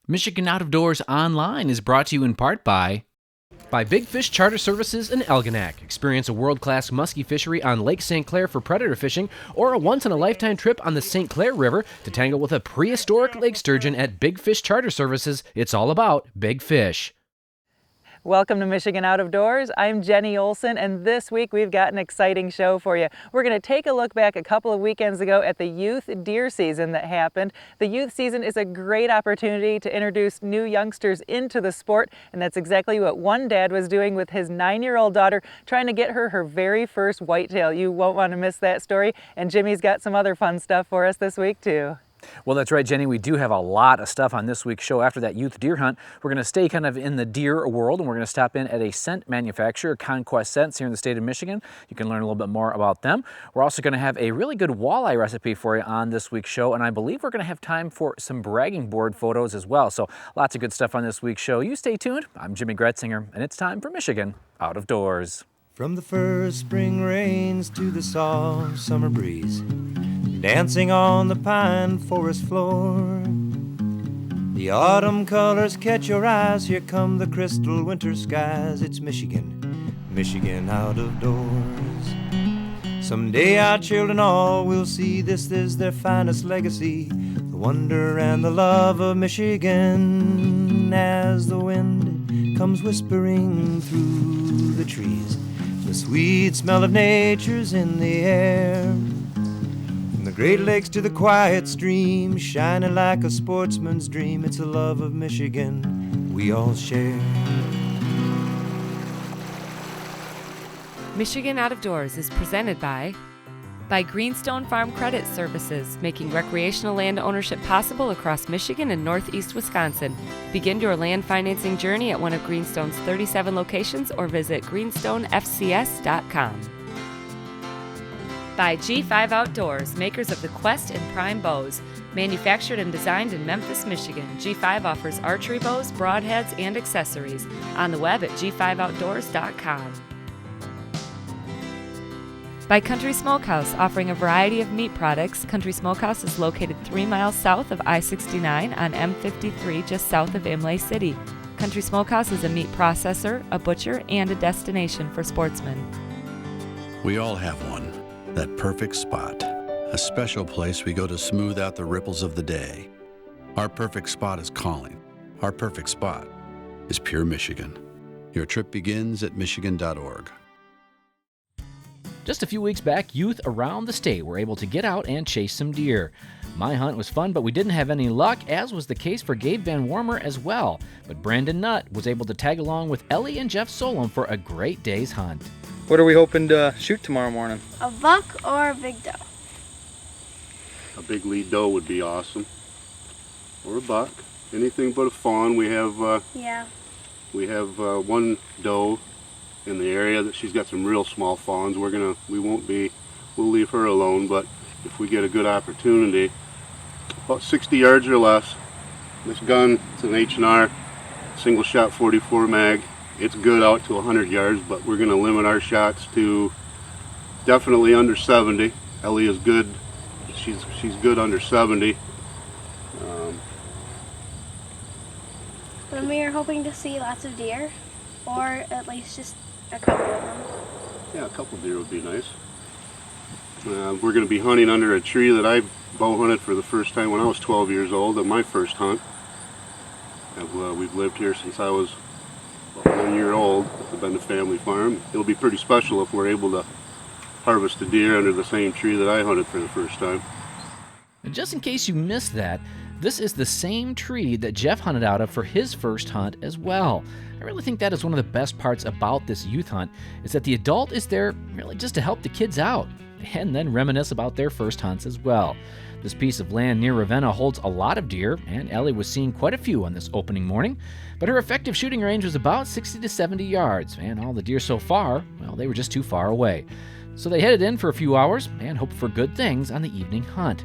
Michigan Out of Doors Online is brought to you in part by Big Fish Charter Services in Elginak. Experience a world-class muskie fishery on Lake St. Clair for predator fishing or a once-in-a-lifetime trip on the St. Clair River to tangle with a prehistoric lake sturgeon at Big Fish Charter Services. It's all about big fish. Welcome to Michigan Out of Doors. I'm Jenny Olson, and this week we've got an exciting show for you. We're going to take a look back a couple of weekends ago at the youth deer season that happened. The youth season is a great opportunity to introduce new youngsters into the sport, and that's exactly what one dad was doing with his 9-year-old daughter, trying to get her very first whitetail. You won't want to miss that story, and Jimmy's got some other fun stuff for us this week too. Well, that's right, Jenny. We do have a lot of stuff on this week's show. After that youth deer hunt, we're going to stay kind of in the deer world, and we're going to stop in at a scent manufacturer, Conquest Scents, here in the state of Michigan. You can learn a little bit more about them. We're also going to have a really good walleye recipe for you on this week's show, and I believe we're going to have time for some bragging board photos as well. So lots of good stuff on this week's show. You stay tuned. I'm Jimmy Gretzinger, and it's time for Michigan Out of Doors. From the first spring rains to the soft summer breeze, dancing on the pine forest floor, the autumn colors catch your eyes. Here come the crystal winter skies. It's Michigan, Michigan Out of Doors. Someday our children all will see this is their finest legacy, the wonder and the love of Michigan. As the wind comes whispering through the trees, the sweet smell of nature's in the air. From the Great Lakes to the quiet stream, shining like a sportsman's dream, it's a love of Michigan we all share. Michigan Out of Doors is presented by Greenstone Farm Credit Services, making recreational land ownership possible across Michigan and northeast Wisconsin. Begin your land financing journey at one of Greenstone's 37 locations or visit greenstonefcs.com. By G5 Outdoors, makers of the Quest and Prime bows. Manufactured and designed in Memphis, Michigan, G5 offers archery bows, broadheads, and accessories. On the web at g5outdoors.com. By Country Smokehouse, offering a variety of meat products. Country Smokehouse is located 3 miles south of I-69 on M53, just south of Imlay City. Country Smokehouse is a meat processor, a butcher, and a destination for sportsmen. We all have one, that perfect spot, a special place we go to smooth out the ripples of the day. Our perfect spot is calling. Our perfect spot is Pure Michigan. Your trip begins at michigan.org. Just a few weeks back, youth around the state were able to get out and chase some deer. My hunt was fun, but we didn't have any luck, as was the case for Gabe Van Warmer as well. But Brandon Nutt was able to tag along with Ellie and Jeff Solom for a great day's hunt. What are we hoping to shoot tomorrow morning? A buck or a big doe? A big lead doe would be awesome, or a buck. Anything but a fawn. We have one doe in the area that she's got some real small fawns. We'll leave her alone, but if we get a good opportunity, about 60 yards or less, this gun, it's an H&R single shot 44 mag. It's good out to 100 yards, but we're going to limit our shots to definitely under 70. Ellie is good. She's good under 70. And we are hoping to see lots of deer, or at least just a couple of them. Yeah, a couple deer would be nice. We're going to be hunting under a tree that I bow hunted for the first time when I was 12 years old, at my first hunt. We've lived here since I was about 1 year old at the Bend Family Farm. It'll be pretty special if we're able to harvest a deer under the same tree that I hunted for the first time. And just in case you missed that, this is the same tree that Jeff hunted out of for his first hunt as well. I really think that is one of the best parts about this youth hunt, is that the adult is there really just to help the kids out and then reminisce about their first hunts as well. This piece of land near Ravenna holds a lot of deer, and Ellie was seeing quite a few on this opening morning, but her effective shooting range was about 60 to 70 yards, and all the deer so far, well, they were just too far away. So they headed in for a few hours and hoped for good things on the evening hunt.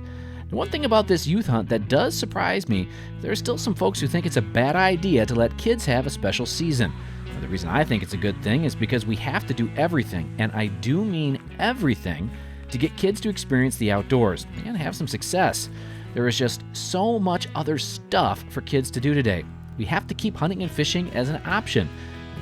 One thing about this youth hunt that does surprise me, there are still some folks who think it's a bad idea to let kids have a special season. Now, the reason I think it's a good thing is because we have to do everything, and I do mean everything, to get kids to experience the outdoors and have some success. There is just so much other stuff for kids to do today. We have to keep hunting and fishing as an option.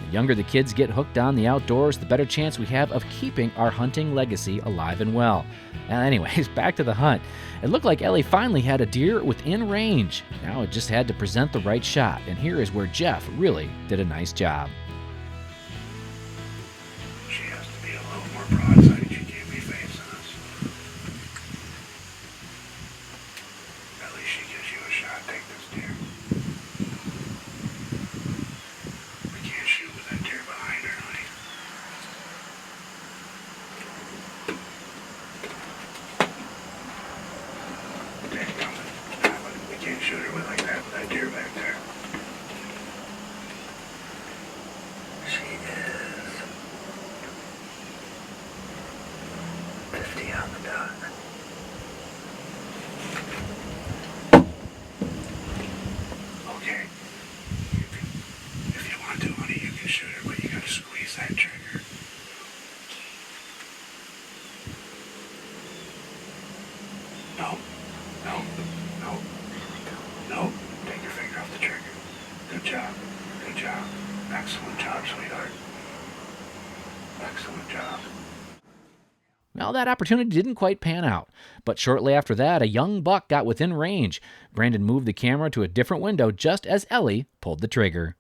The younger the kids get hooked on the outdoors, the better chance we have of keeping our hunting legacy alive and well. Anyways, back to the hunt. It looked like Ellie finally had a deer within range. Now it just had to present the right shot, and here is where Jeff really did a nice job. She has to be a little more broadside. She can't be facing us. At least she gives you a shot. Take this deer. We can't shoot with that deer behind her, honey. Okay, coming. We can't shoot her with like that deer back there. She is 50 on the dot. Okay. If you want to, honey, you can shoot her, but you gotta squeeze that trigger. No. No. No. No. Take your finger off the trigger. Good job. Good job. Excellent job, sweetheart. Excellent job. Well, that opportunity didn't quite pan out, but shortly after that, a young buck got within range. Brandon moved the camera to a different window just as Ellie pulled the trigger.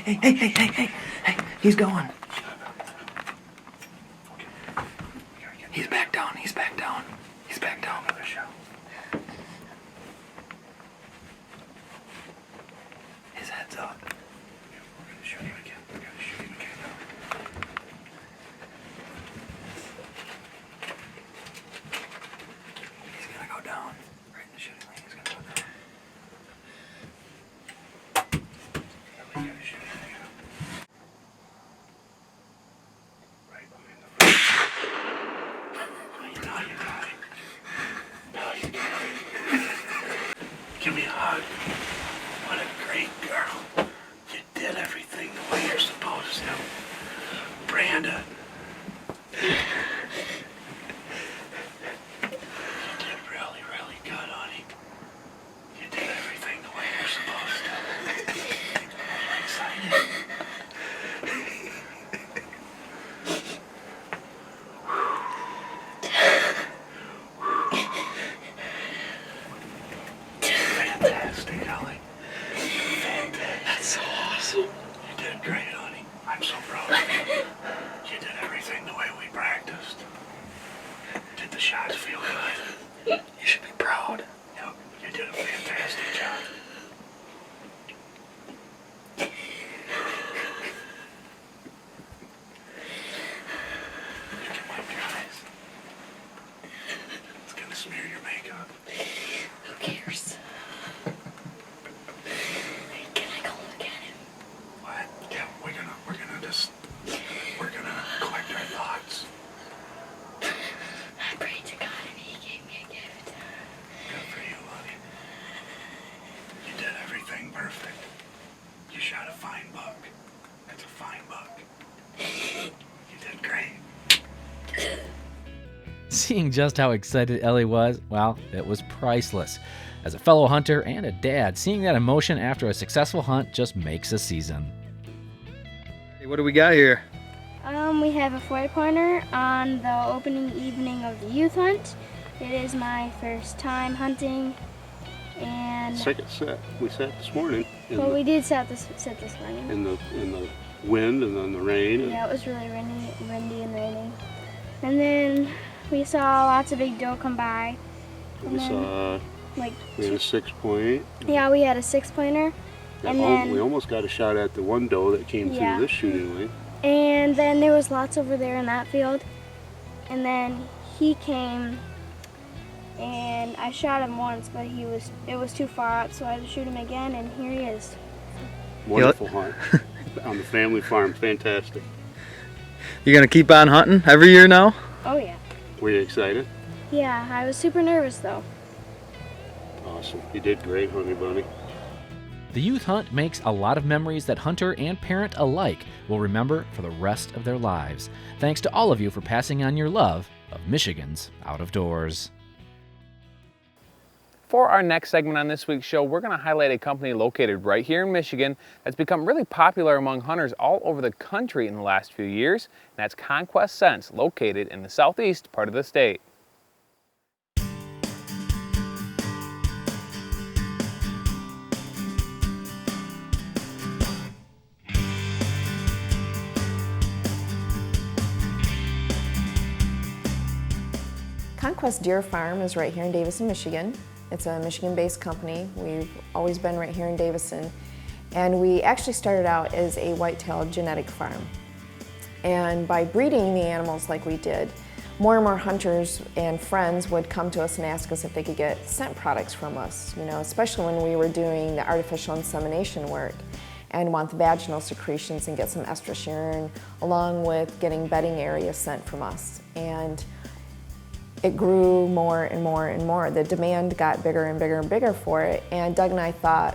Hey, he's going. He's back down, he's back down. He's back down. His head's up. We're gonna shoot him again. We gotta shoot him again now. He's gonna go down. Right in the shooting lane, he's gonna go down. We gotta shoot him again. Right behind the front. Now you got it. Now you got it. Give me a hug. What a great girl. You did everything the way you're supposed to. Branda. You did really, really good, honey. You did everything the way you're supposed to. I'm excited. Fantastic, Ellie. Fantastic. That's so awesome. You did great, honey. I'm so proud of you. You did everything the way we practiced. Did the shots feel good? You should be proud. Yep, you did a fantastic job. You can wipe your eyes. It's gonna smear your makeup. Who cares? Can I go look at him? What? Yeah, we're gonna collect our thoughts. I prayed to God and he gave me a gift. Good for you, honey. You did everything perfect. You shot a fine buck. That's a fine buck. You did great. Seeing just how excited Ellie was, well, it was priceless. As a fellow hunter and a dad, seeing that emotion after a successful hunt just makes a season. Hey, what do we got here? We have a 4-pointer on the opening evening of the youth hunt. It is my first time hunting, and Second set. We sat this morning well, we did set this morning. in the wind and then the rain. And Yeah, it was really windy and raining. And then we saw lots of big doe come by. we And then, saw like, we had a 6-point. yeah, we had a 6-pointer. And then we almost got a shot at the one doe that came Yeah. through this shooting lane. And then there was lots over there in that field. And then he came and I shot him once, but it was too far up, so I had to shoot him again, and here he is. Wonderful hunt on the family farm. Fantastic. You gonna keep on hunting every year now? Oh yeah. Were you excited? Yeah, I was super nervous though. Awesome. You did great, honey bunny. The youth hunt makes a lot of memories that hunter and parent alike will remember for the rest of their lives. Thanks to all of you for passing on your love of Michigan's Out of Doors. For our next segment on this week's show, we're going to highlight a company located right here in Michigan that's become really popular among hunters all over the country in the last few years, and that's Conquest Scents, located in the southeast part of the state. Conquest Deer Farm is right here in Davison, Michigan. It's a Michigan-based company. We've always been right here in Davison. And we actually started out as a whitetail genetic farm. And by breeding the animals like we did, more and more hunters and friends would come to us and ask us if they could get scent products from us, you know, especially when we were doing the artificial insemination work and want the vaginal secretions and get some estrus urine, along with getting bedding area scent from us. And it grew more and more and more. The demand got bigger and bigger and bigger for it, and Doug and I thought,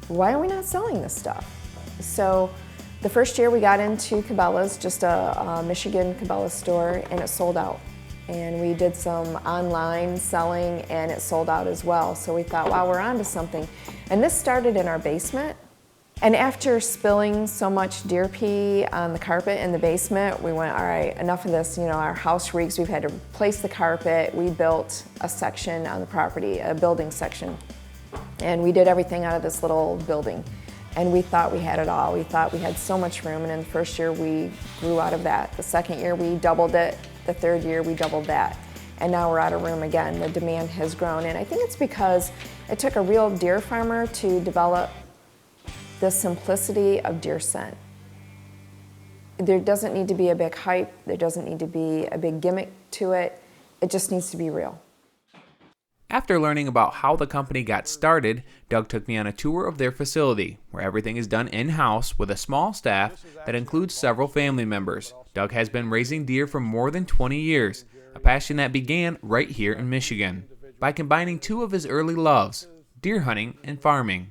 why are we not selling this stuff? So the first year we got into Cabela's, just a Michigan Cabela's store, and it sold out. And we did some online selling, and it sold out as well. So we thought, wow, we're onto something. And this started in our basement. And after spilling so much deer pee on the carpet in the basement, we went, all right, enough of this. You know, our house reeks. We've had to replace the carpet. We built a section on the property, a building section. And we did everything out of this little building. And we thought we had it all. We thought we had so much room. And in the first year, we grew out of that. The second year, we doubled it. The third year, we doubled that. And now we're out of room again. The demand has grown. And I think it's because it took a real deer farmer to develop the simplicity of deer scent. There doesn't need to be a big hype. There doesn't need to be a big gimmick to it. It just needs to be real. After learning about how the company got started, Doug took me on a tour of their facility, where everything is done in-house with a small staff that includes several family members. Doug has been raising deer for more than 20 years, a passion that began right here in Michigan, by combining two of his early loves, deer hunting and farming.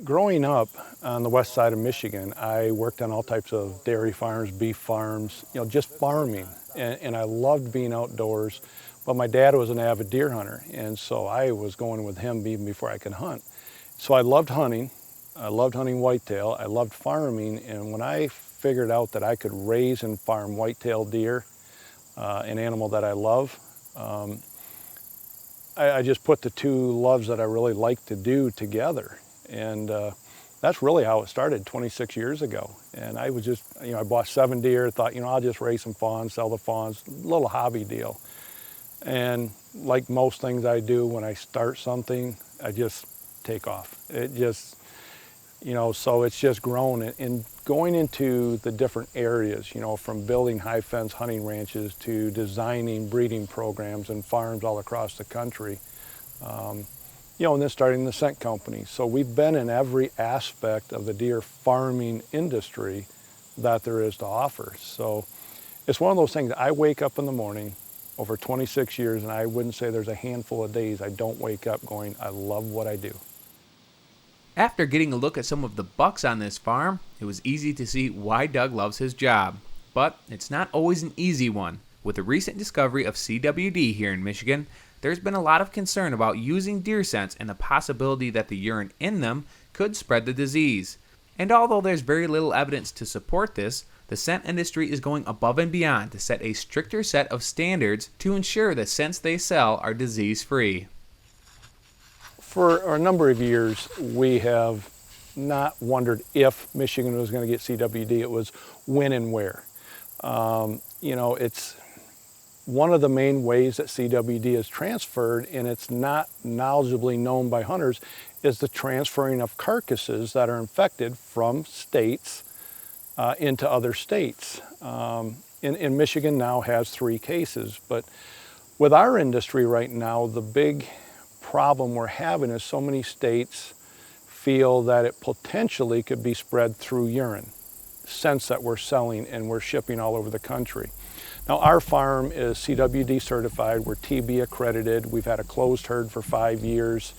Growing up on the west side of Michigan, I worked on all types of dairy farms, beef farms, you know, just farming. And I loved being outdoors. But my dad was an avid deer hunter, and so I was going with him even before I could hunt. So I loved hunting. I loved hunting whitetail. I loved farming. And when I figured out that I could raise and farm whitetail deer, an animal that I love, I just put the two loves that I really like to do together. And that's really how it started 26 years ago. And I was just, you know, I bought 7 deer, thought, you know, I'll just raise some fawns, sell the fawns, little hobby deal. And like most things I do, when I start something, I just take off. It just, you know, so it's just grown. And going into the different areas, you know, from building high fence hunting ranches to designing breeding programs and farms all across the country, you know, and then starting the scent company. So we've been in every aspect of the deer farming industry that there is to offer. So it's one of those things. I wake up in the morning over 26 years, and I wouldn't say there's a handful of days I don't wake up going, I love what I do. After getting a look at some of the bucks on this farm, it was easy to see why Doug loves his job. But it's not always an easy one. With the recent discovery of CWD here in Michigan, there's been a lot of concern about using deer scents and the possibility that the urine in them could spread the disease. And although there's very little evidence to support this, the scent industry is going above and beyond to set a stricter set of standards to ensure the scents they sell are disease-free. For a number of years, we have not wondered if Michigan was going to get CWD. It was when and where. You know, it's one of the main ways that CWD is transferred, and it's not knowledgeably known by hunters, is the transferring of carcasses that are infected from states into other states. And Michigan now has 3 cases, but With our industry right now, the big problem we're having is so many states feel that it potentially could be spread through urine, scents that we're selling and we're shipping all over the country. Now our farm is CWD certified, we're TB accredited, we've had a closed herd for 5 years.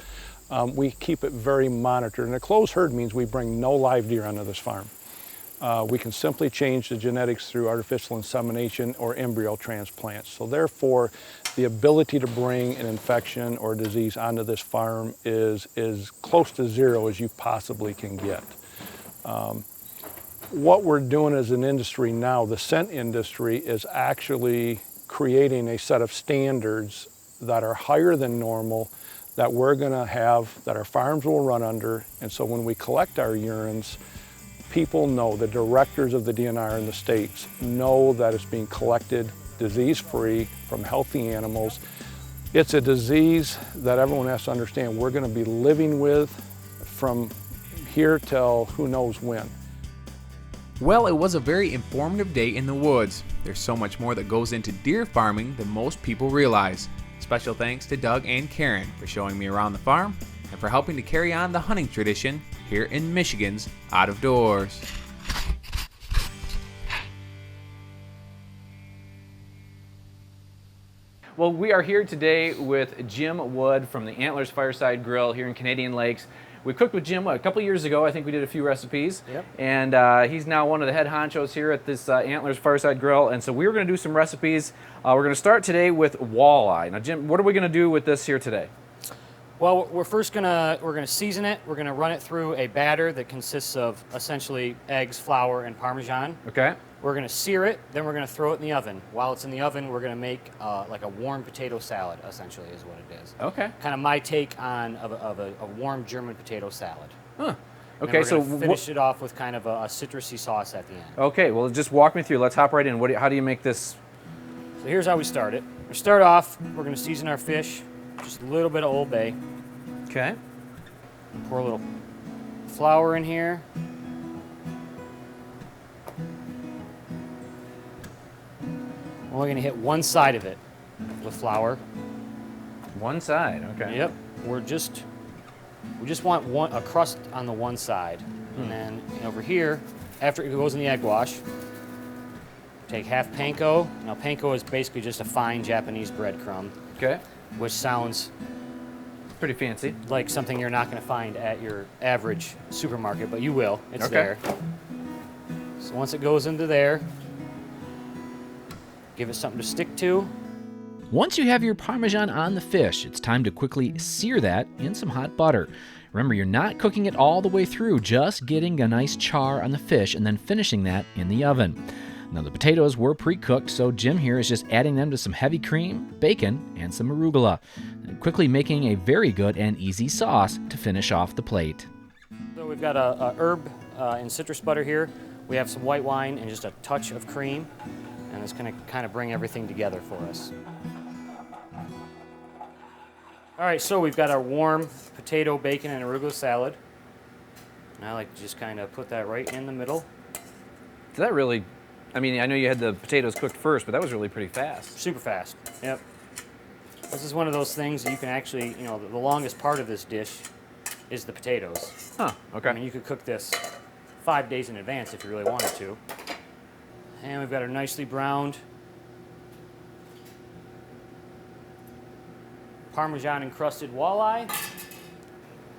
We keep it very monitored, and a closed herd means we bring no live deer onto this farm. We can simply change the genetics through artificial insemination or embryo transplants. So therefore, the ability to bring an infection or disease onto this farm is as close to zero as you possibly can get. What we're doing as an industry now, the scent industry, is actually creating a set of standards that are higher than normal, that we're gonna have, that our farms will run under. And so when we collect our urines, people know, the directors of the DNR in the states know that it's being collected disease-free from healthy animals. It's a disease that everyone has to understand we're gonna be living with from here till who knows when. Well, it was a very informative day in the woods. There's so much more that goes into deer farming than most people realize. Special thanks to Doug and Karen for showing me around the farm and for helping to carry on the hunting tradition here in Michigan's Out of Doors. Well, we are here today with Jim Wood from the Antlers Fireside Grill here in Canadian Lakes. We cooked with Jim a couple years ago. I think we did a few recipes. Yep. And he's now one of the head honchos here at this Antlers Fireside Grill. And so we were going to do some recipes. We're going to start today with walleye. Now, Jim, what are we going to do with this here today? Well, we're gonna season it. We're gonna run it through a batter that consists of essentially eggs, flour, and Parmesan. Okay. We're gonna sear it. Then we're gonna throw it in the oven. While it's in the oven, we're gonna make like a warm potato salad. Essentially, is what it is. Okay. Kind of my take on a warm German potato salad. Huh. And Okay. we're So gonna finish it off with kind of a citrusy sauce at the end. Okay. Well, just walk me through. Let's hop right in. How do you make this? So here's how we start it. We start off. We're gonna season our fish. Just a little bit of Old Bay. Okay. Pour a little flour in here. We're only going to hit one side of it with flour. One side, okay. Yep. We just want a crust on the one side. And then over here, after it goes in the egg wash, take half panko. Now panko is basically just a fine Japanese breadcrumb. Okay. Which sounds pretty fancy. Like something you're not going to find at your average supermarket, but you will. It's there. So once it goes into there, give it something to stick to. Once you have your Parmesan on the fish, it's time to quickly sear that in some hot butter. Remember, you're not cooking it all the way through, just getting a nice char on the fish and then finishing that in the oven. Now, the potatoes were pre-cooked, so Jim here is just adding them to some heavy cream, bacon, and some arugula, and quickly making a very good and easy sauce to finish off the plate. So we've got a herb and citrus butter here. We have some white wine and just a touch of cream, and it's going to kind of bring everything together for us. All right, so we've got our warm potato, bacon, and arugula salad. And I like to just kind of put that right in the middle. Did that really... I mean, I know you had the potatoes cooked first, but that was really pretty fast. Super fast, yep. This is one of those things that you can actually, you know, the longest part of this dish is the potatoes. Huh, okay. I mean, you could cook this 5 days in advance if you really wanted to. And we've got our nicely browned Parmesan encrusted walleye.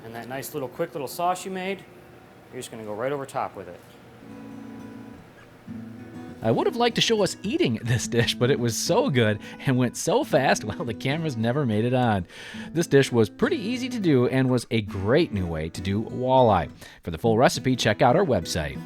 And that nice little quick little sauce you made, you're just gonna go right over top with it. I would have liked to show us eating this dish, but it was so good and went so fast, well, the cameras never made it on. This dish was pretty easy to do and was a great new way to do walleye. For the full recipe, check out our website.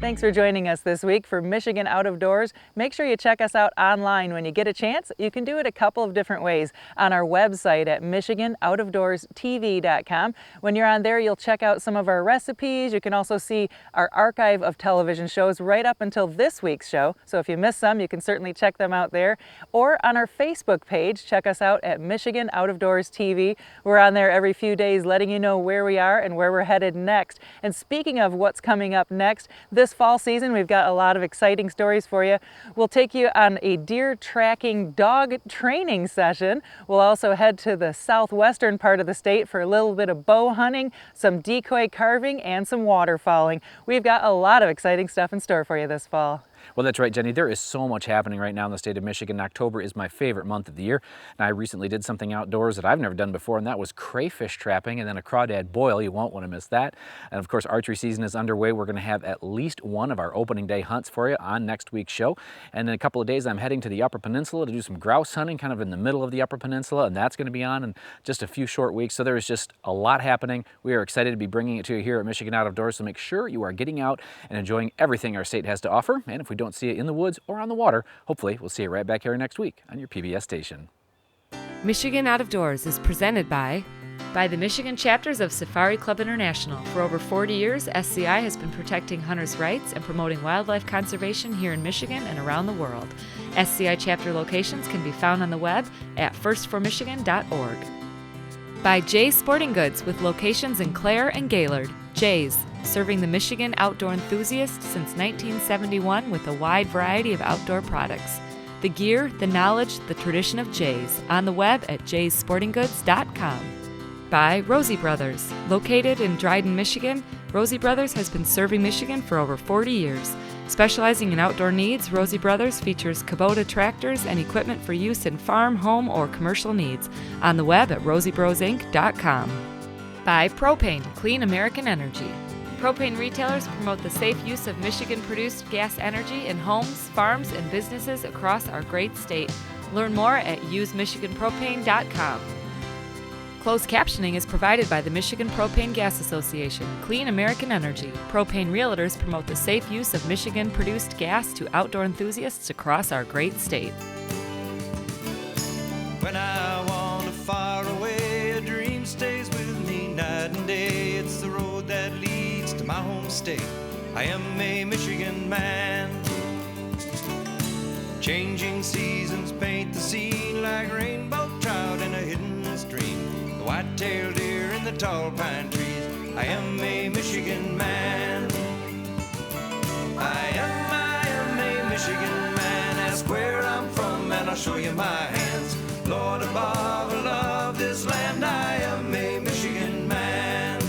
Thanks for joining us this week for Michigan Out of Doors. Make sure you check us out online when you get a chance. You can do it a couple of different ways on our website at michiganoutofdoorstv.com. When you're on there, you'll check out some of our recipes. You can also see our archive of television shows right up until this week's show. So if you missed some, you can certainly check them out there. Or on our Facebook page, check us out at Michigan Out of Doors TV. We're on there every few days letting you know where we are and where we're headed next. And speaking of what's coming up next, this fall season, we've got a lot of exciting stories for you. We'll take you on a deer tracking dog training session. We'll also head to the southwestern part of the state for a little bit of bow hunting, some decoy carving, and some waterfowling. We've got a lot of exciting stuff in store for you this fall. Well, that's right, Jenny. There is so much happening right now in the state of Michigan. October is my favorite month of the year. And I recently did something outdoors that I've never done before, and that was crayfish trapping and then a crawdad boil. You won't want to miss that. And of course, archery season is underway. We're going to have at least one of our opening day hunts for you on next week's show. And in a couple of days, I'm heading to the Upper Peninsula to do some grouse hunting, kind of in the middle of the Upper Peninsula, and that's going to be on in just a few short weeks. So there is just a lot happening. We are excited to be bringing it to you here at Michigan Out of Doors, so make sure you are getting out and enjoying everything our state has to offer. And if we don't see it in the woods or on the water, hopefully we'll see you right back here next week on your PBS station. Michigan Out of Doors is presented by the Michigan chapters of Safari Club International. For over 40 years, SCI has been protecting hunters' rights and promoting wildlife conservation here in Michigan and around the world. SCI chapter locations can be found on the web at firstformichigan.org. By Jay's Sporting Goods with locations in Clare and Gaylord. Jay's, serving the Michigan outdoor enthusiast since 1971 with a wide variety of outdoor products. The gear, the knowledge, the tradition of Jay's. On the web at jayssportinggoods.com. By Rosie Brothers. Located in Dryden, Michigan, Rosie Brothers has been serving Michigan for over 40 years. Specializing in outdoor needs, Rosie Brothers features Kubota tractors and equipment for use in farm, home, or commercial needs. On the web at rosiebrosInc.com. By Propane, Clean American Energy. Propane retailers promote the safe use of Michigan-produced gas energy in homes, farms, and businesses across our great state. Learn more at usemichiganpropane.com. Closed captioning is provided by the Michigan Propane Gas Association. Clean American Energy. Propane realtors promote the safe use of Michigan-produced gas to outdoor enthusiasts across our great state. When I wander far away, a dream stays with me night and day. It's the road that leads to my home state. I am a Michigan man. Changing seasons paint the scene like rainbow trout in a hidden stream. The white-tailed deer in the tall pine trees. I am a Michigan man. I am a Michigan man. Ask where I'm from and I'll show you my hands. Lord above, I love this land. I am a Michigan man.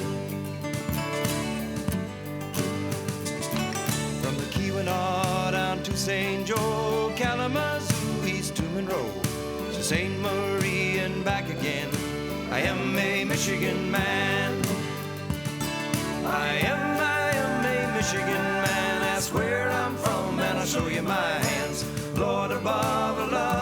From the Keweenaw down to St. Joe, Kalamazoo, East to Monroe, to St. Marie and back again. I am a Michigan man. I am a Michigan man. Ask where I'm from and I'll show you my hands. Lord above, I love